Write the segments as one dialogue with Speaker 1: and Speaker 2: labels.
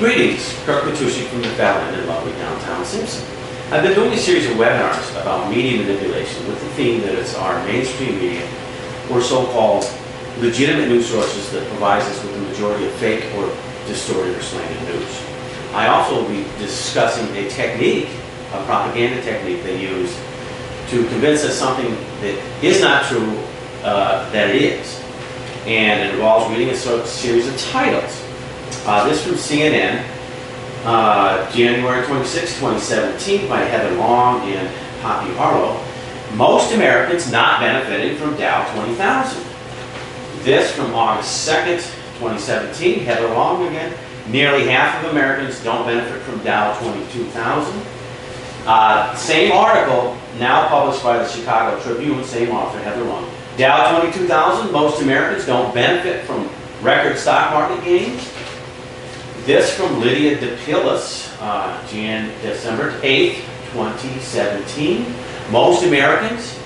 Speaker 1: Greetings, Kirk Matuszek from the Fallon in lovely downtown Simpson. I've been doing a series of webinars about media manipulation with the theme that it's our mainstream media or so-called legitimate news sources that provides us with the majority of fake or distorted or slanted news. I also will be discussing a technique, a propaganda technique they use to convince us something that is not true, that it is. And it involves reading a series of titles. This from CNN, January 26, 2017, by Heather Long and Poppy Harlow. Most Americans not benefiting from Dow 20,000. This from August 2nd, 2017, Heather Long again. Nearly half of Americans don't benefit from Dow 22,000. Same article, now published by the Chicago Tribune, same author, Heather Long. Dow 22,000, most Americans don't benefit from record stock market gains. This from Lydia DePillis, December 8th, 2017. Most Americans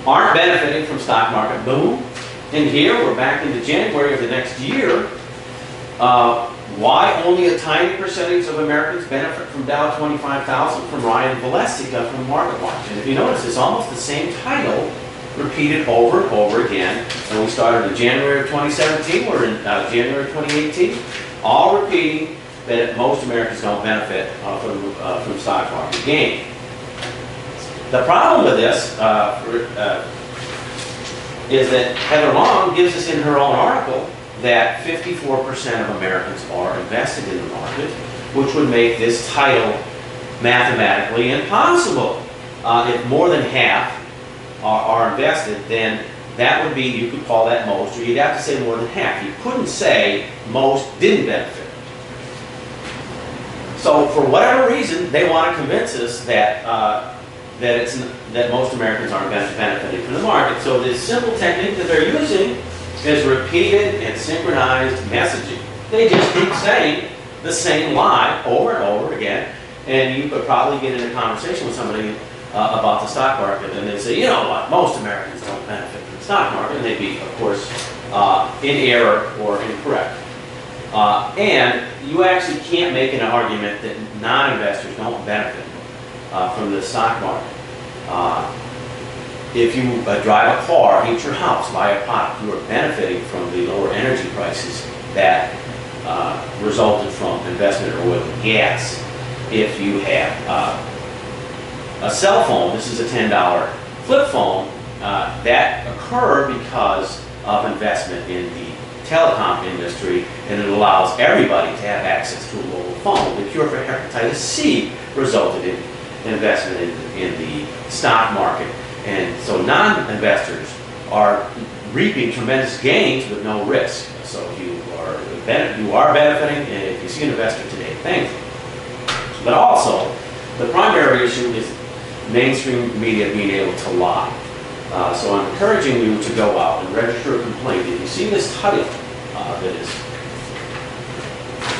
Speaker 1: aren't benefiting from stock market boom. And here we're back into January of the next year. Why only a tiny percentage of Americans benefit from Dow 25,000 from Ryan Valestica from MarketWatch. And if you notice, it's almost the same title repeated over and over again. And we started in January of 2017, we're in January of 2018, all repeating that most Americans don't benefit from stock market gain. The problem with this is that Heather Long gives us in her own article that 54% of Americans are invested in the market, which would make this title mathematically impossible. If more than half are invested, then that would be, you could call that most, or you'd have to say more than half. You couldn't say most didn't benefit. So for whatever reason, they want to convince us that that most Americans aren't benefiting from the market. So this simple technique that they're using is repeated and synchronized messaging. They just keep saying the same lie over and over again, and you could probably get in a conversation with somebody about the stock market, and they'd say, you know what, most Americans don't benefit from the stock market, and they'd be, of course, in error or incorrect. And you actually can't make an argument that non-investors don't benefit from the stock market. If you drive a car, heat your house, buy a product, you are benefiting from the lower energy prices that resulted from investment in oil and gas. If you have a cell phone, this is a $10 flip phone, that occurred because of investment in the telecom industry, and it allows everybody to have access to a mobile phone. The cure for hepatitis C resulted in investment in the stock market. And so non-investors are reaping tremendous gains with no risk. So you are benefiting, and if you see an investor today, thank you. But also, the primary issue is mainstream media being able to lie. So I'm encouraging you to go out and register a complaint. If you see this title that is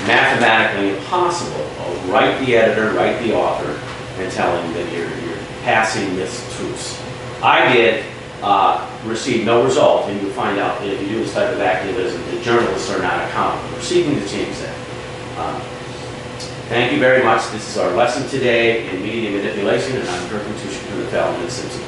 Speaker 1: mathematically impossible, write the editor, write the author, and tell him that you're passing mistruths. I did receive no result, and you'll find out if you do this type of activism that journalists are not accountable. We're seeking to change that. Thank you very much. This is our lesson today in media manipulation, and I'm Kirk Matuszek from the Fallon in Simpson.